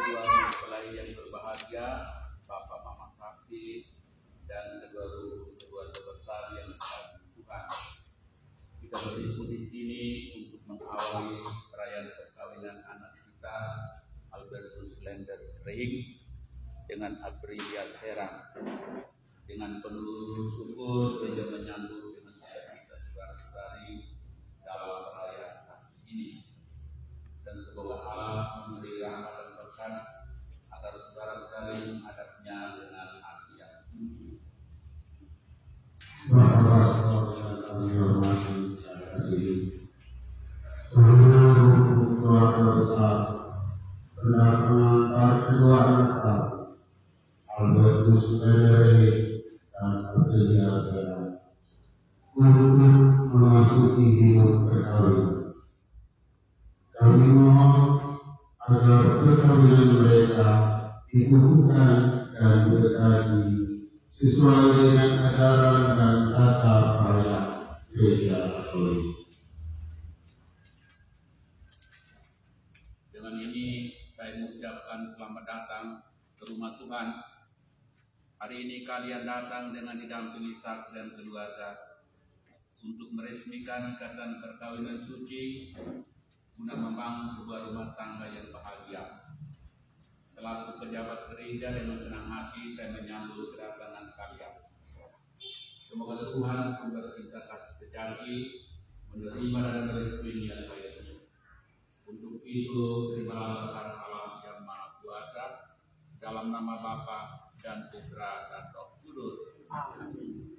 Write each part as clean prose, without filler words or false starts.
kedua mempelai yang berbahagia, Bapak Mama Sakti dan kedua keluarga besar yang dikasihi Tuhan. Kita berkumpul di sini untuk mengawali perayaan perkawinan anak kita Albertus Lender Reing dengan Aprilia Serang. Dengan penuh syukur gereja menyambut dengan sukacita saudara-saudari dalam perayaan kasih ini. Dan semoga Allah memberi rahmat dan berkat agar saudara-saudari menghadapnya dengan hati yang suci. Bapak yang kami hormati dan kasihi, seluruh keluarga besar benar mengantar kedua anak kami Albertus Lender dan Aprilia Serang untuk memasuki hidup perkawinan. Kami mohon agar perkawinan mereka dikukuhkan dan diberkati sesuai dengan ajaran dan tata perayaan Gereja Katolik. Dengan ini saya mengucapkan selamat datang ke rumah Tuhan. Hari ini kalian datang dengan didampingi saksi dan keluarga untuk meresmikan ikatan perkawinan suci guna membangun sebuah rumah tangga yang bahagia. Selaku pejabat gereja dengan senang hati saya menyambut kedatangan kalian. Semoga Tuhan sumber kita kasih sejati menerima dan merestui niat baik ini. Untuk itu terimalah berkat Allah yang Maha Kuasa dalam nama Bapa dan Putra dan Roh Kudus. Amin.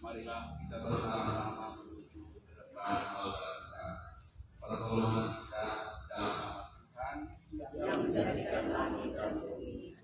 Marilah kita bersama-sama menuju ke depan altar pertolongan kita dalam Tuhan yang menjadikan langit dan bumi.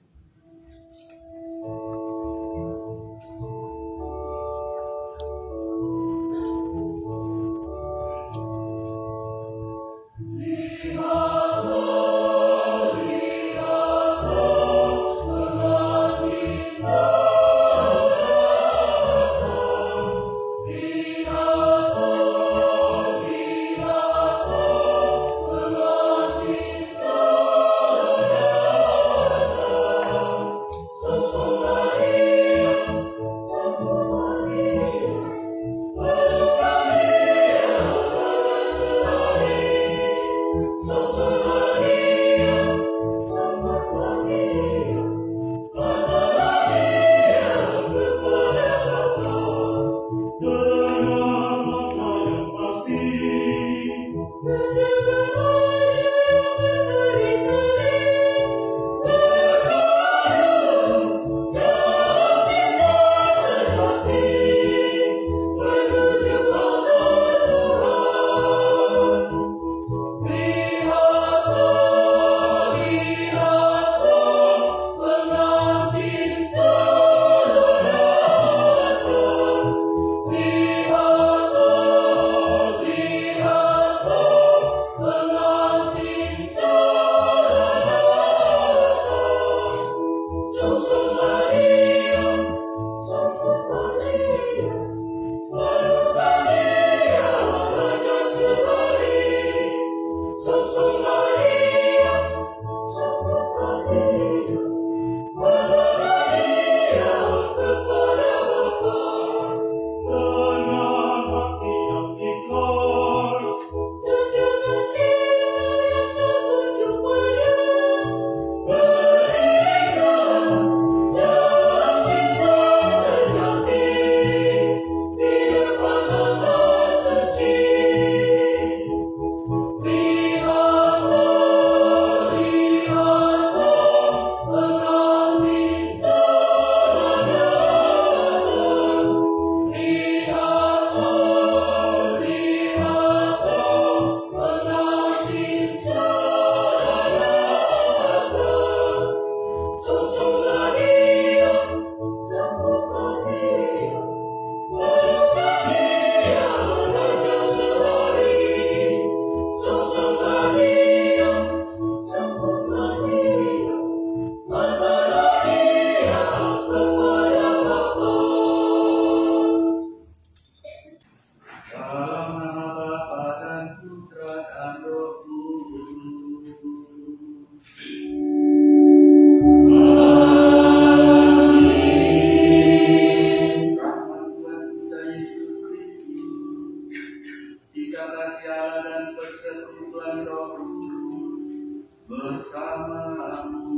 bersamamu.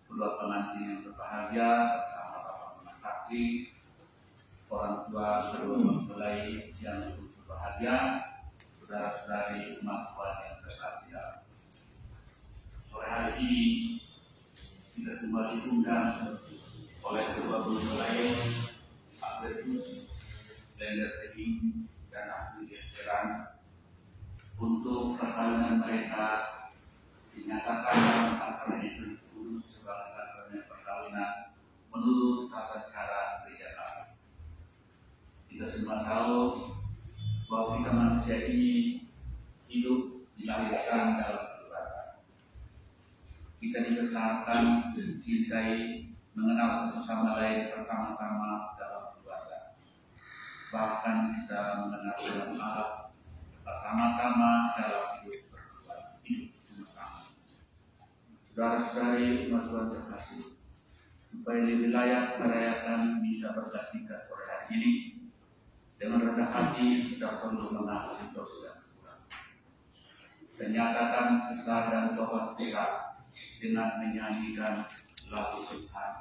Kedua pengantin yang berbahagia bersama Bapak saksi, orang tua kedua mempelai yang berbahagia, saudara-saudari umat Tuhan yang terkasih. Sore hari ini kita semua diundang oleh kedua mempelai, Pak Bertus, Lender Teking, dan Ahli Serang untuk perkawinan mereka dinyatakan dalam sakrament kudus sebagai sakrament perkawinan menurut tata cara gereja katolik. Kita semua tahu bahwa kita manusia ini hidup dilahirkan dalam keluarga. Kita dibesarkan, dicintai, mengenal satu sama lain pertama-tama dalam keluarga. Bahkan kita mengenal Tuhan Allah pertama-tama dalam hidup berkeluarga, hidup rumah tangga. Saudara-saudari umat Tuhan terkasih, supaya lebih layak merayakan misa berkah sore hari ini, dengan rendah hati kita perlu mengakui dosa dan kurang, dan nyatakan sesah dan tobat kita dengan menyanyikan lagu Tuhan.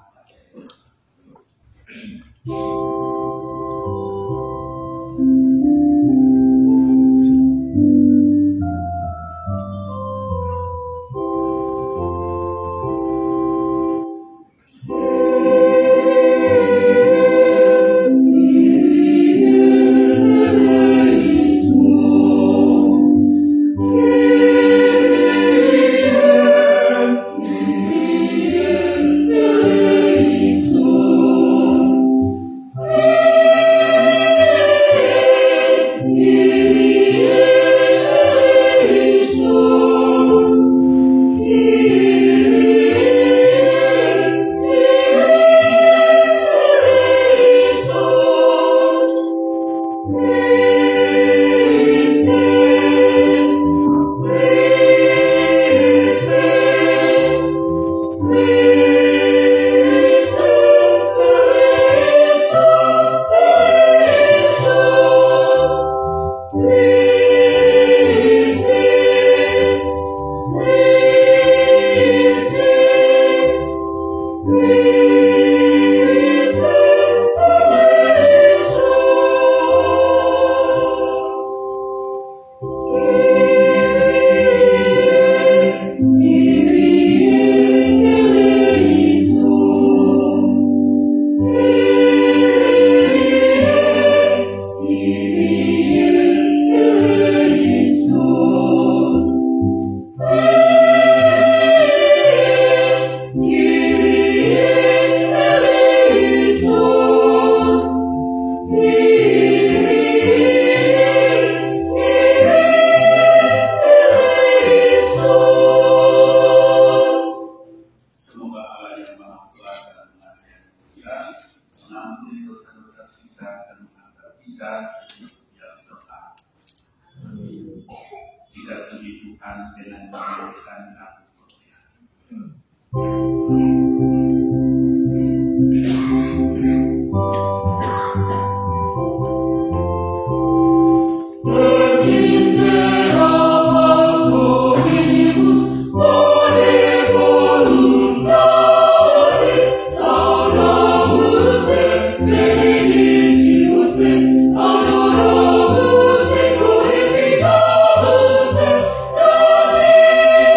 Adoramus te,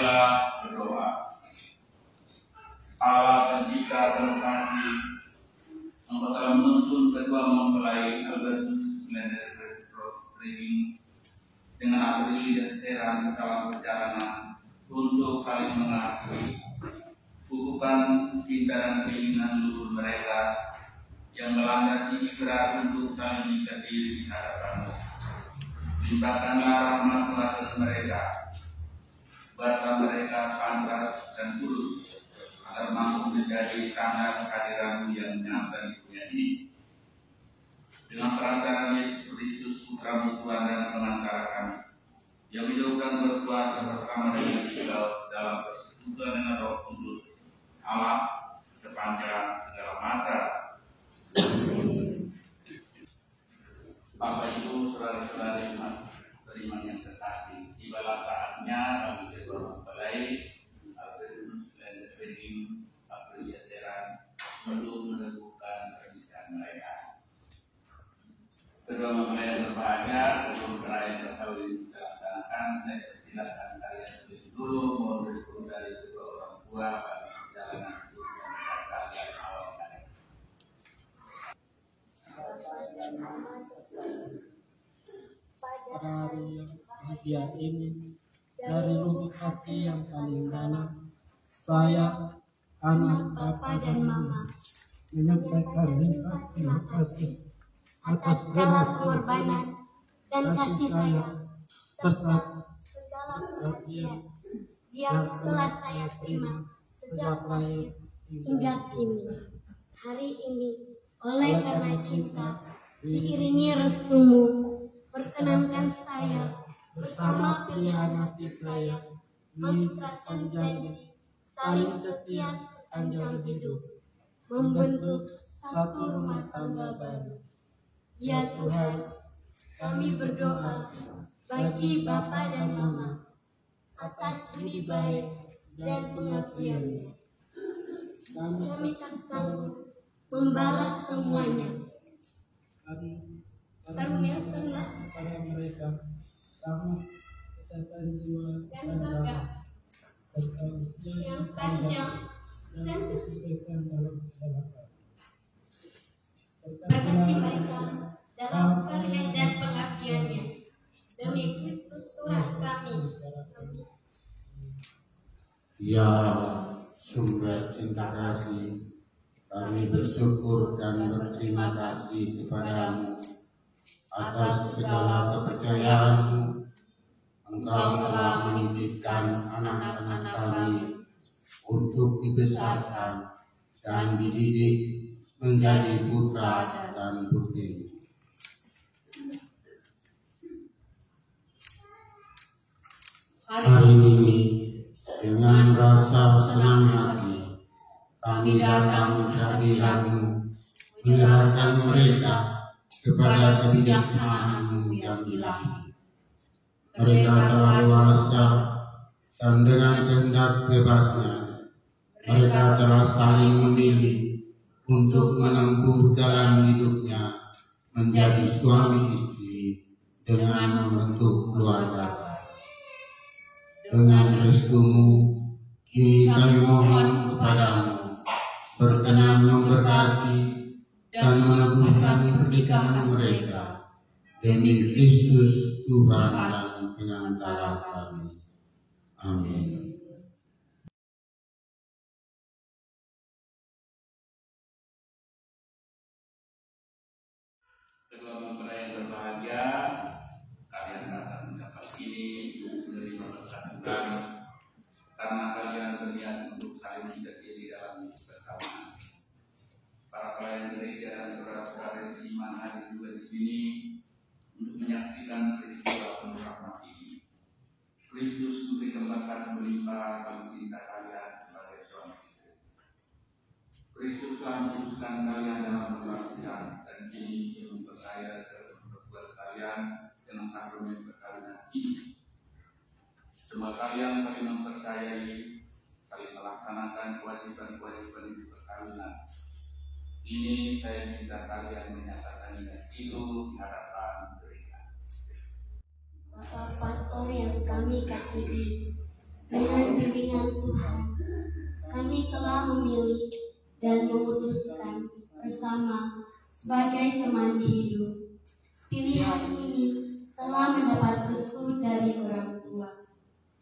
Marilah berdoa. Allah pencipta penuh kasih, Engkau telah menuntun kedua mempelai Albertus Lenders dengan Aprili dan Seran dalam perjalanan untuk saling mengasihi. Bukan cinta dan keinginan luhur mereka yang melandasi ikhlas untuk saling mengikat diri di hadapan-Mu. Limpahkanlah rahmat atas mereka, buatlah mereka pantas dan tulus agar mampu menjadi tanda kehadiran-Mu yang nyata di dunia ini. Dengan perantara Yesus Kristus, Putra-Mu Tuhan dan pengantara kami, yang hidup dan berkuasa bersama dengan Engkau dalam persekutuan dengan Roh Kudus, Allah sepanjang segala masa. Bapak Ibu, saudara-saudari beriman yang terkasih, tibalah saatnya kami kedua mempelai Albertus dan Redim Aprilia Seran untuk meneguhkan pernikahan mereka. Kedua mempelai yang berbahagia, sebelum perayaan berkawin dilaksanakan, saya persilakan kalian lebih dulu mohon restu dari kedua orang tua pada perjalanan hidup yang mereka dan awal kali. Pada hari yang bahagia ini, dari lubuk hati yang paling dalam, saya, anak, Bapak, dan Mama, menyampaikan terima kasih atas segala pengorbanan dan kasih sayang serta segala perhatian yang telah saya terima sejak lahir hingga kini. Hari ini, oleh karena cinta, diiringi restumu, perkenankan saya bersama pilihan hati saya mengikrarkan janji saling setia sepanjang hidup, membentuk satu rumah tangga baru. Ya Tuhan, kami berdoa bagi Bapa dan Mama atas budi baik dan pengabdiannya. Kami tak sanggup membalas semuanya. Karuniakanlah kepada mereka rahmat, kesehatan jiwa dan gagah serta usia yang panjang dan kesuksesan dalam segala hal. berkati mereka dalam karya dan pengabdiannya. Demi Kristus Tuhan kami. Ya sumber cinta kasih, kami bersyukur dan berterima kasih kepadamu atas segala kepercayaan-Mu. Engkau telah menitipkan anak-anak kami untuk dibesarkan dan dididik menjadi putra dan putri. Hari ini dengan rasa senang hati kami datang ke hadirat-Mu, menyerahkan mereka kepada kebijaksanaan-Mu yang ilahi. Mereka telah dewasa dan dengan kehendak bebasnya mereka telah saling memilih untuk menempuh jalan hidupnya menjadi suami istri dengan membentuk keluarga. Dengan restu-Mu, kini kami mohon kepadamu, berkenan memberkati dan meneguhkan pernikahan mereka demi Kristus Tuhan dan pengantara kami. Amin. Kedua mempelai yang berbahagia, kalian datang ke tempat ini untuk menerima berkat Tuhan karena kalian berniat untuk saling mengikat diri dalam hidup bersama. Para pelayan gereja dan saudara-saudara seiman hadir juga di sini untuk menyaksikan peristiwa penuh rahmat ini. Kristus memberikan berkat berlimpah dalam cinta kalian sebagai suami istri. Kristus telah memutuskan kalian dalam berbaptisan dan kini Ia mempercaya serta memperkuat kalian dengan sakramen perkawinan ini. Semua kalian saling mempercayai, saling melaksanakan kewajiban-kewajiban di perkawinan. Ini saya minta kalian menyatakannya itu di hadapan gereja. Bapak Pastor yang kami kasihi, dengan Tuhan, kami telah memilih dan memutuskan bersama sebagai teman hidup. Pilihan ini telah mendapat restu dari orang tua.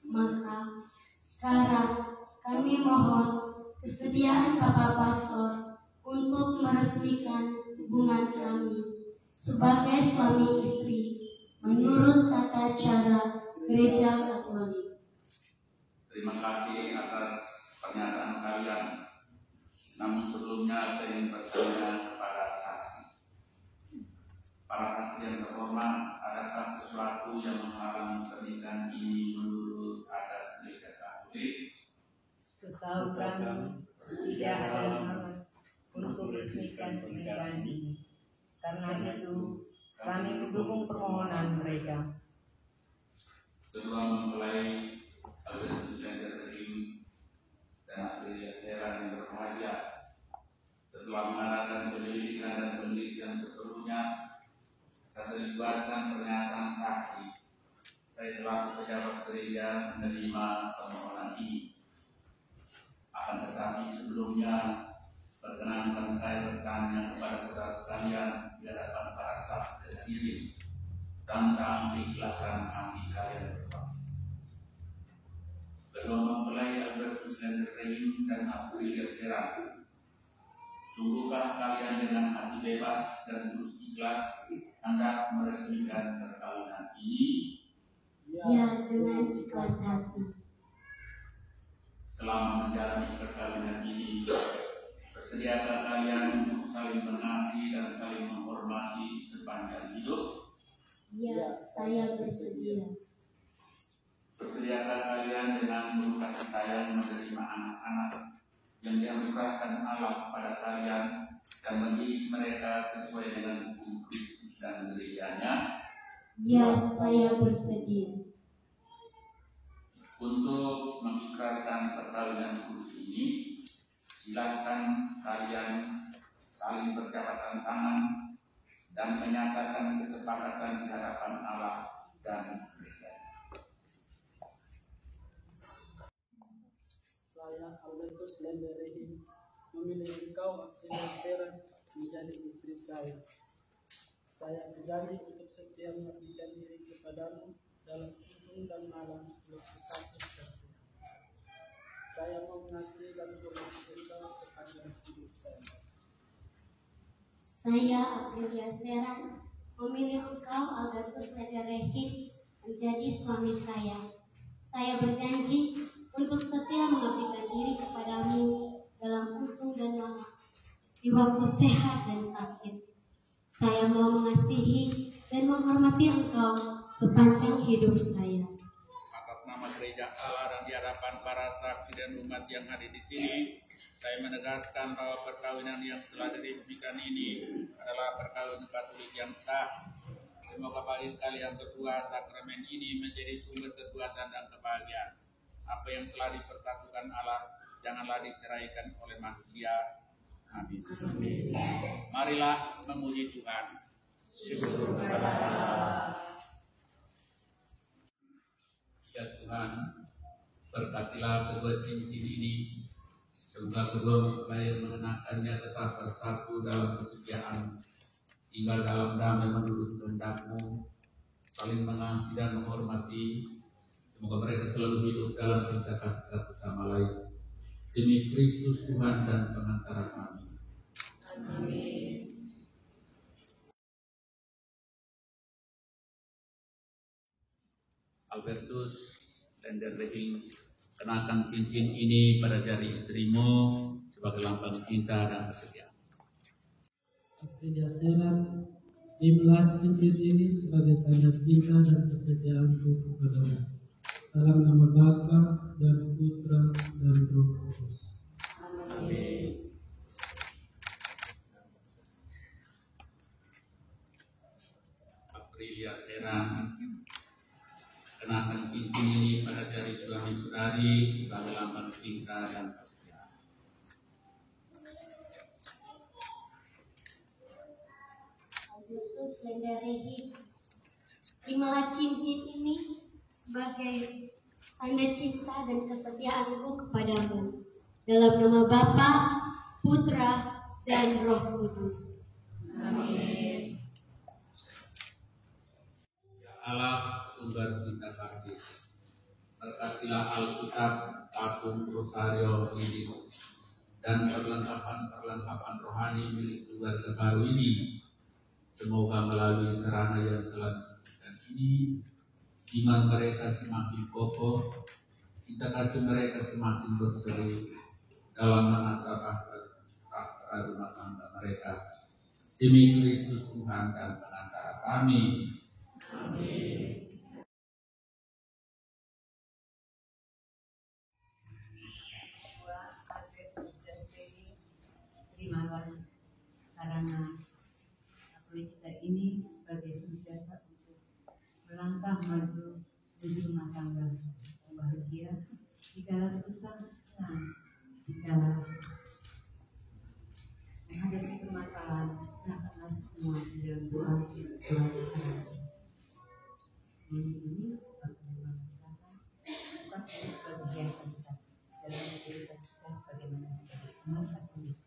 Maka sekarang kami mohon kesediaan Bapak Pastor untuk meresmikan hubungan kami sebagai suami istri menurut tata cara Gereja Katolik. Terima kasih atas pernyataan kalian. Namun sebelumnya saya ingin bertanya kepada saksi. Para saksi yang terhormat, adakah sesuatu yang menghalang pernikahan ini menurut adat Gereja Katolik? Setahu kami tidak ada halangan untuk meresmikan pernikahan ini. Karena itu kami mendukung permohonan mereka. Kedua mempelai Albertus Lenderring dan Aprilia Seran yang berbahagia, setelah mengadakan penyelidikan dan penelitian sepenuhnya, serta dilibatkan pernyataan saksi, saya selaku pejabat gereja menerima permohonan ini. Akan tetapi sebelumnya, perkenankan saya bertanya kepada saudara sekalian di hadapan para saksi dan hadirin tentang keikhlasan hati kalian berdua. Kedua mempelai Albertus Lenderring dan Aprilia Seran, sungguhkah kalian dengan hati bebas dan tulus ikhlas hendak meresmikan perkawinan ini? Ya, dengan ikhlas hati. Selama menjalani perkawinan ini, bersediakah kalian untuk saling mengasihi dan saling menghormati sepanjang hidup? Ya, saya bersedia. Bersediakah kalian dengan penuh kasih sayang menerima anak-anak yang dianugerahkan Allah kepada kalian dan mendidik mereka sesuai dengan hukum Kristus dan gerejanya? Ya, saya bersedia. Untuk mengikrarkan perkawinan kudus ini, silakan kalian saling berjabat tangan dan menyatakan kesepakatan di hadapan Allah dan gereja. Saya Albertus Lenderring memilih engkau Aprilia Seran menjadi istri saya. Saya berjanji untuk setia mengabdikan diri kepadamu dalam hidup dan malam waktu satu saksi. Saya mau mengasihi dan menghormati engkau sepanjang hidup saya. Saya Aprilia Seran memilih engkau Albertus Lenderring menjadi suami saya. Saya berjanji untuk setia mengabdikan diri kepadamu dalam untung dan malam, di waktu sehat dan sakit. Saya mau mengasihi dan menghormati engkau sepanjang hidup saya. Atas nama gereja Allah dan di hadapan para saksi dan umat yang hadir di sini, saya menegaskan bahwa perkawinan yang telah diresmikan ini adalah perkawinan Katolik yang sah. Semoga bagi kalian berdua sakramen ini menjadi sumber kekuatan dan kebahagiaan. Apa yang telah dipersatukan Allah janganlah diceraikan oleh manusia. Amin. Marilah memuji Tuhan. Ya Tuhan, berkatilah kedua cincin ini, semoga kedua mempelai mengenakannya tetap bersatu dalam kesetiaan, tinggal dalam damai menurut kehendak-Mu, saling mengasihi dan menghormati. Semoga mereka selalu hidup dalam cinta kasih satu sama lain. Demi Kristus Tuhan dan pengantara kami. Amin. Albertus Lenderring, kenakan cincin ini pada jari istrimu sebagai lambang cinta dan kesetiaan. Aprilia Seran, terimalah cincin ini sebagai tanda cinta dan kesetiaanku kepadamu. Dalam nama Bapa dan Putra dan Roh Kudus. Amin. Aprilia Seran, kenakan cincin ini pada jari suami saudari sebagai lambang cinta dan kesetiaan. Albertus Lenderring, terimalah cincin ini sebagai tanda cinta dan kesetiaanku kepadamu. Dalam nama Bapa, Putra, dan Roh Kudus. Amin. Ya Allah, sumber cinta kasih, berkatilah Alkitab, patung Rosario ini, dan perlengkapan rohani milik keluarga baru ini. Semoga melalui sarana yang telah diberikan ini, iman mereka semakin kokoh, kita kasih mereka semakin berseri dalam menata rumah tangga mereka. Demi Kristus Tuhan dan Penantara kami. Amin. Terimalah sarana Katolik kita ini sebagai senjata untuk melangkah maju menuju rumah tangga yang bahagia, dikala susah, senang, dikala menghadapi permasalahan, serahkanlah semua di dalam doa ini bagaimana masyarakat bukan hanya sebagai kegiatan kita dalam kehidupan kita sebagaimana sebagai umat Katolik.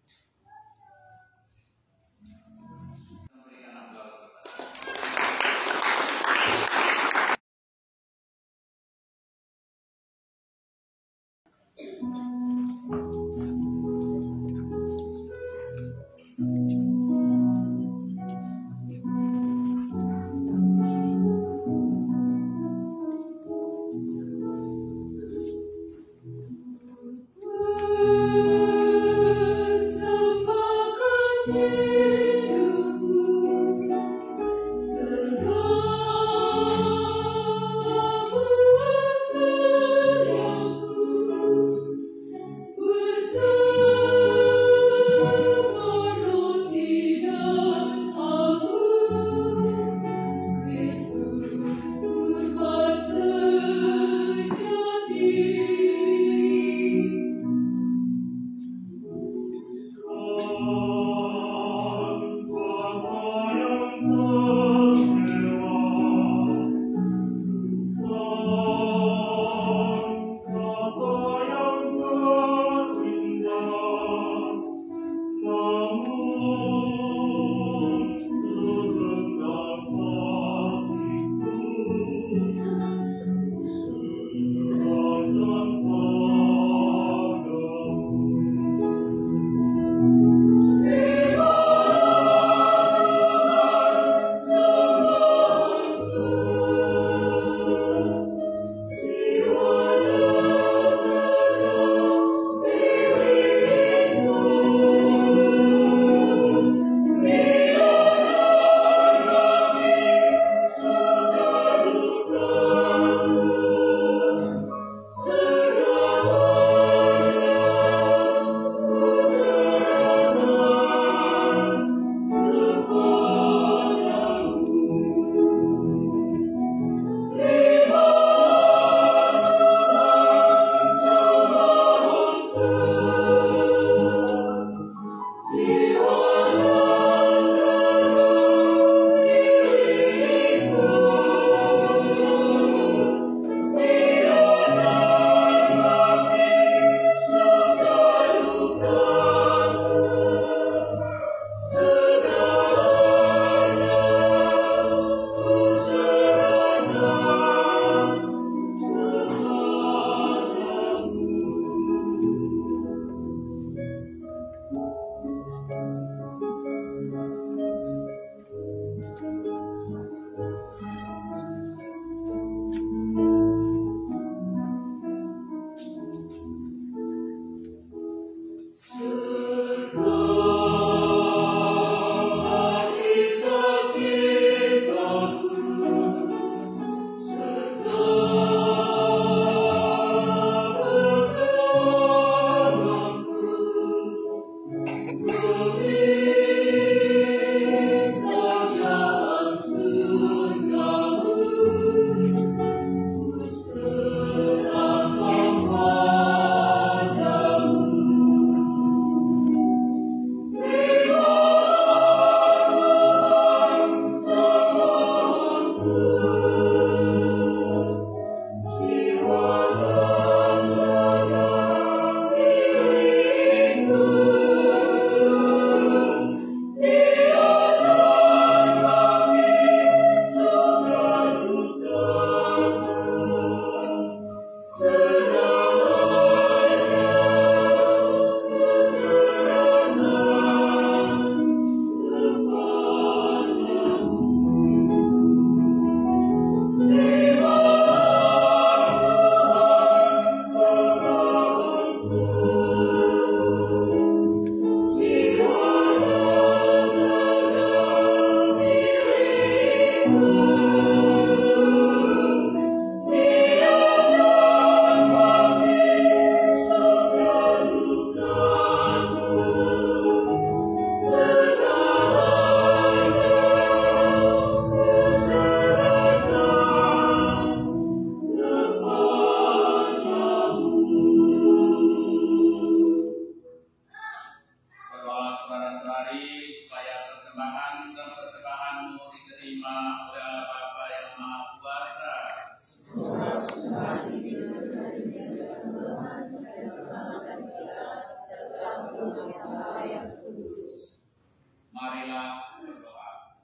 Marilah berdoa.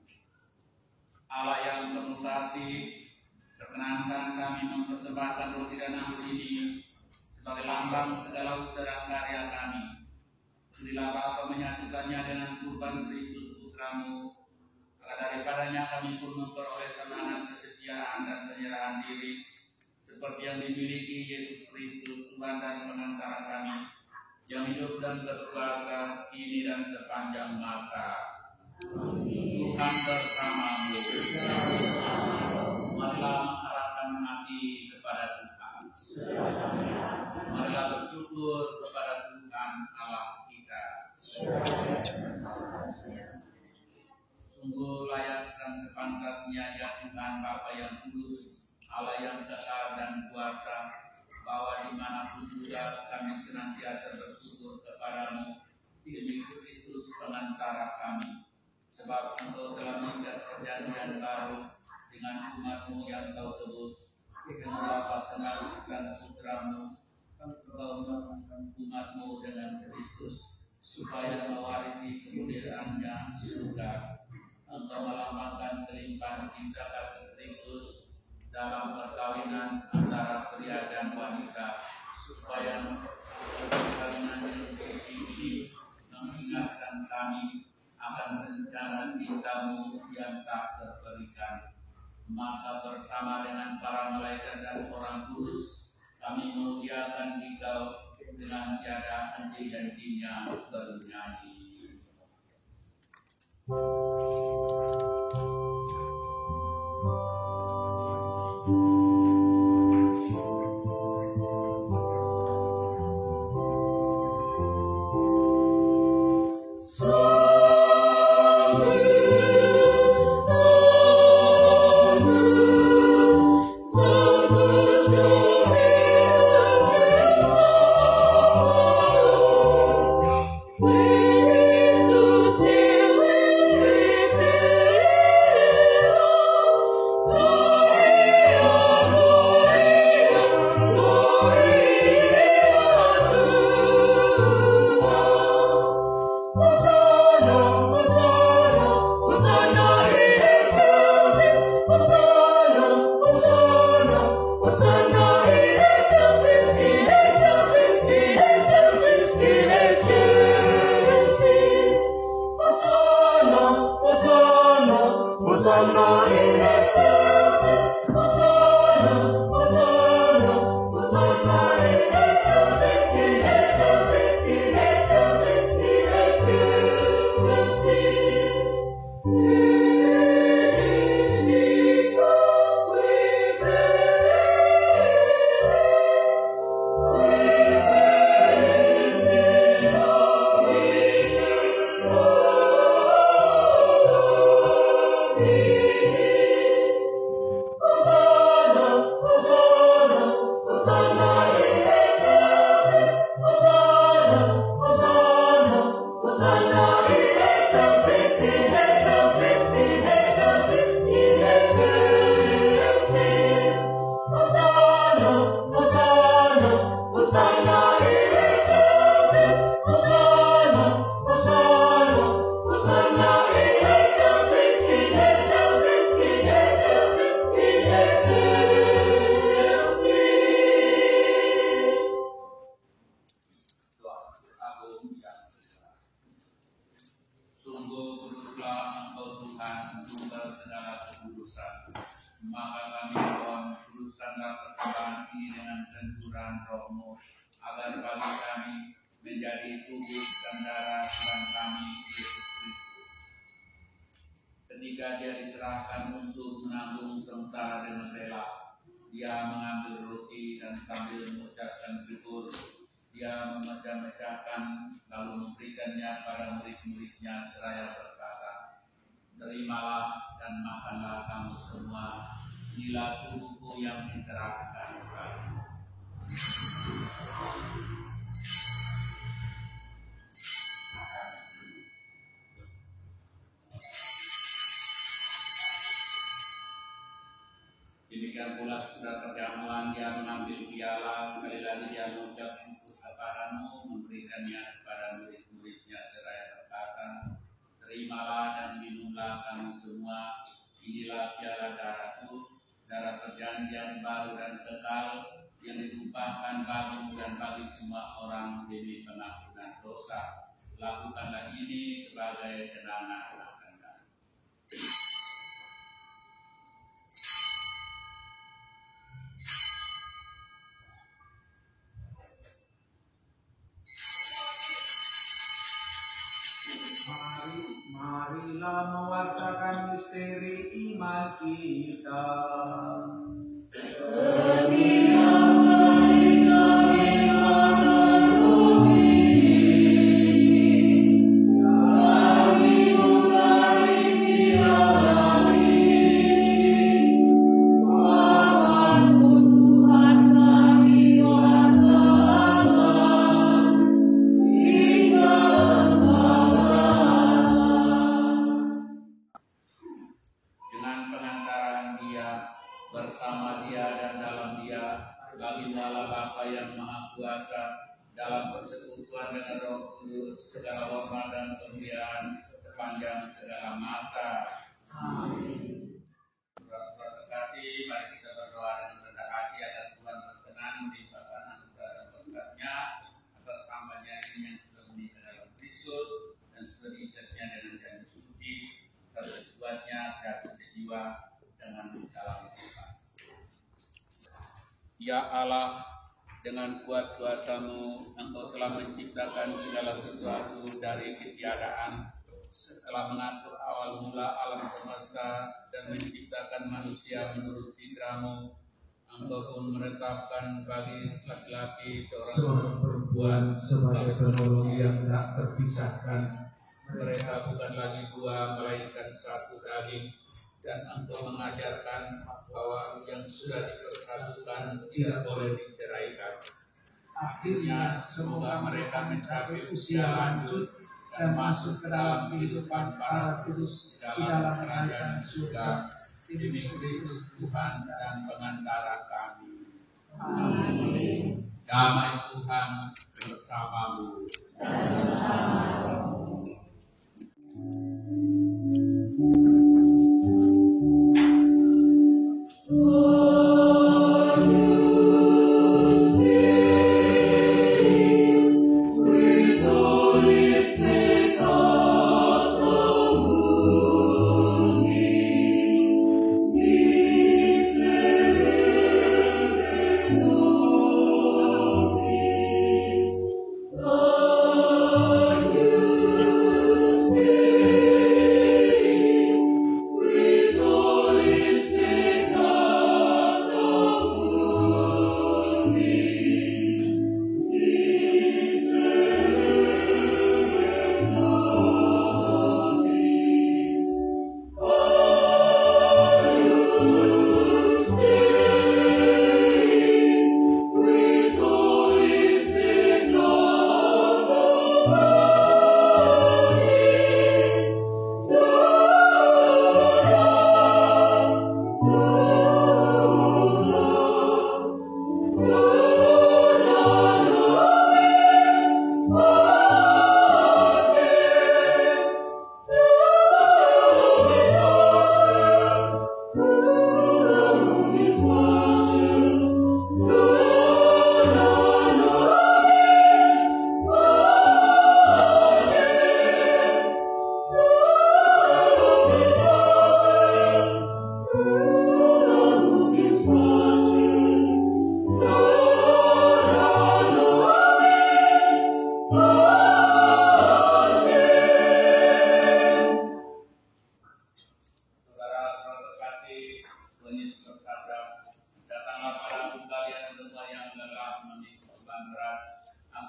Allah yang penuh kasih, perkenankan kami mempersembahkan roti dan anggur ini sebagai lambang segala usaha dan karya kami. Berilah Bapa menyatukannya dengan kurban Kristus Putramu, agar daripadanya kami pun memperoleh semangat kesetiaan dan penyerahan diri, seperti yang dimiliki Yesus Kristus, Tuhan dan Pengantara kami, yang hidup dan berkuasa kini dan sepanjang masa. Tuhan bersamamu. Marilah mengarahkan hati kepada Tuhan. Marilah bersyukur kepada Tuhan Allah kita. Sungguh layak dan sepantasnya ya Tuhan Bapa yang kudus, Allah yang kekal dan kuasa, bahwa dimanapun juga kami senantiasa bersyukur kepadamu demi Kristus Pengantara kami. Sebab Engkau telah mengikat perjanjian baru dengan umat-Mu yang Kau tebus, dengan Bapa Tengah dan Putramu, Engkau menguatkan umat-Mu dengan Kristus, supaya mewarisi kemuliaan-Nya surga. Engkau melambangkan kelimpahan cinta kasih Kristus dalam perkawinan antara pria dan wanita, supaya perkawinan yang suci ini mengingatkan kami akan rencana cinta-Mu yang tak terperikan. Maka bersama dengan para malaikat dan orang kudus, kami memuliakan Dikau dengan tiada henti-hentinya bernyanyi. Demikian pula sudah perjamuan, dia mengambil piala, sekali lagi dia mengucap syukur kepadamu, memberikannya kepada murid-muridnya seraya berkata, terima terimalah dan minumlah kamu semua. Inilah piala darahku, darah perjanjian baru dan kekal, yang ditumpahkan bagimu dan bagi semua orang demi pengampunan dosa. Lakukanlah ini sebagai kenangan akan kami. Marilah mewartakan misteri iman kita. Dengan pengantaran Dia, bersama Dia dan dalam Dia, bagindalah Bapa yang Maha Kuasa, dalam persekutuan dengan Roh Kudus, segala hormat dan kemuliaan sepanjang segala masa. Amin. Saudara-saudara terkasih, mari kita berdoa dengan rendah hati agar Tuhan berkenan melimpahkan anugerah dan berkat-Nya atas hamba-Nya ini yang sudah menikah dalam Kristus dan sudah diikatnya dengan janji suci, serta dibuatnya sehat sejiwa dengan dalam ikhlas. Ya Allah, dengan kuat kuasa-Mu, Engkau telah menciptakan segala sesuatu dari ketiadaan, setelah mengatur awal mula alam semesta dan menciptakan manusia menurut fitrah-Mu. Engkau pun menetapkan bagi laki-laki seorang perempuan sebagai penolong yang tak terpisahkan. Mereka bukan lagi dua, melainkan satu daging. Dan Engkau mengajarkan bahwa yang sudah dipersatukan tidak boleh diceraikan. Akhirnya semoga mereka mencapai usia lanjut dan masuk ke dalam kehidupan para kudus di dalam kerajaan surga demi Kristus Tuhan dan pengantara kami. Amin. Damai Tuhan bersamamu. Dan bersamamu.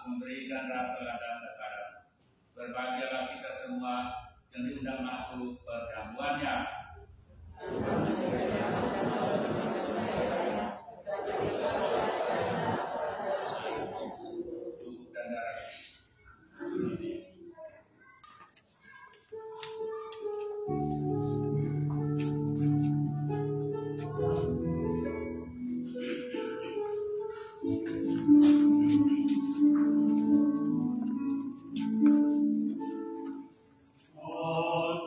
memberikan rasa dan kepada. Berbahagialah kita semua yang diundang masuk perjamuannya. Tubuh dan darah. Oh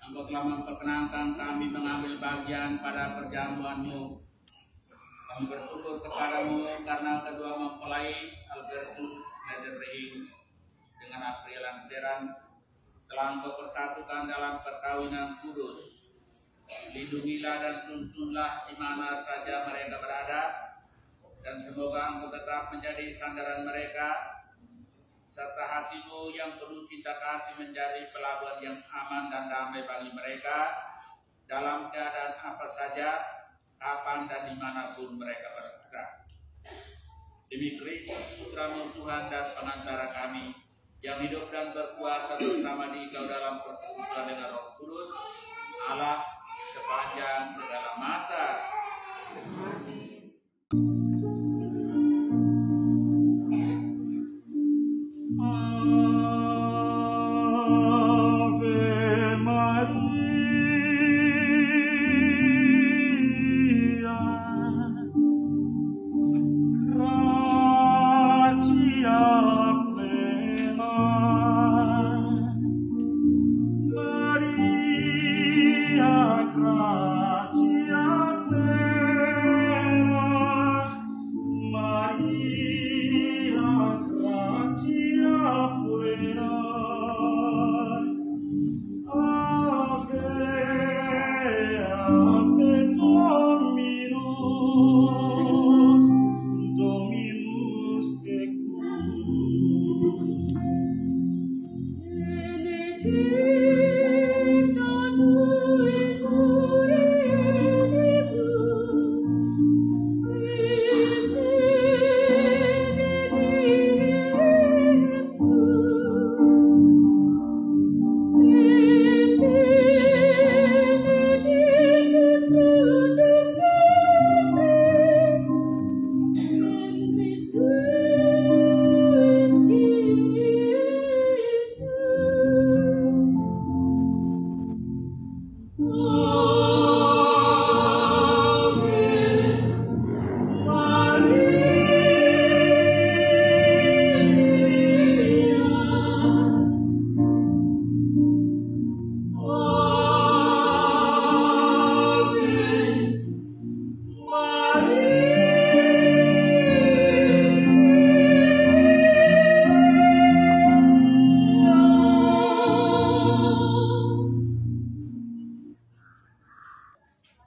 Engkau telah memperkenankan kami mengambil bagian pada perjamuan-Mu. Kami bersyukur kepadamu karena kedua mempelai Albertus Lederrehi dengan Aprilan Seran telah Engkau persatukan dalam perkawinan kudus. Lindungilah dan tuntunlah di mana saja mereka berada, dan semoga Engkau tetap menjadi sandaran mereka, serta hatimu yang penuh cinta kasih menjadi pelabuhan yang aman dan damai bagi mereka dalam keadaan apa saja, kapan dan dimanapun mereka berada. Demi Kristus Putra-Mu Tuhan dan Pengantara kami, yang hidup dan berkuasa bersama di Engkau dalam persekutuan dengan Roh Kudus, Allah sepanjang segala masa. Gratia plena,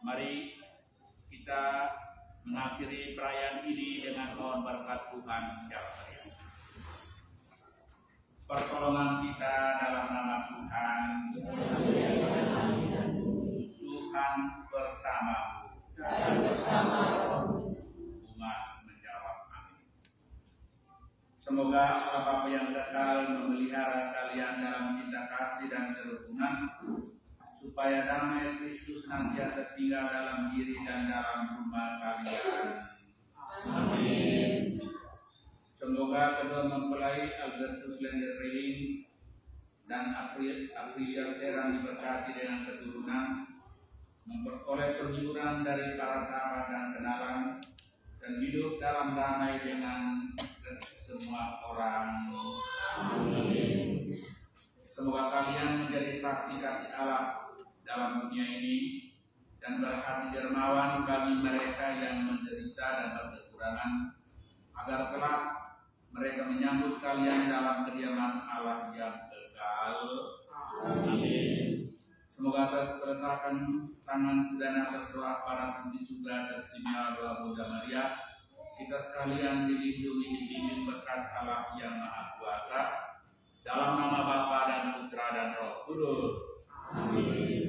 Mari kita mengakhiri perayaan ini dengan mohon berkat Tuhan secara meriah. Pertolongan kita dalam nama Tuhan. Tuhan bersamamu. Umat menjawab amin. Semoga Allah Bapa yang kekal memelihara kalian dalam cinta kasih dan kerukunan, supaya damai Kristus senantiasa tinggal dalam diri dan dalam rumah kalian. Amin. Semoga kedua mempelai Albertus Lenderring dan Aprilia Seran diberkati dengan keturunan, memperoleh penghiburan dari para sahabat dan kenalan, dan hidup dalam damai dengan semua orang. Amin. Semoga kalian menjadi saksi kasih Allah dalam dunia ini dan berhati dermawan bagi mereka yang menderita dan berkekurangan, agar kelak mereka menyambut kalian dalam kediaman Allah yang kekal. Amin. Semoga atas perletakan tangan dan atas doa para putri surga teristimewa doa Bunda Maria, kita sekalian dilindungi dibimbing berkat Allah yang Maha Kuasa, dalam nama Bapa dan Putra dan Roh Kudus. Amin.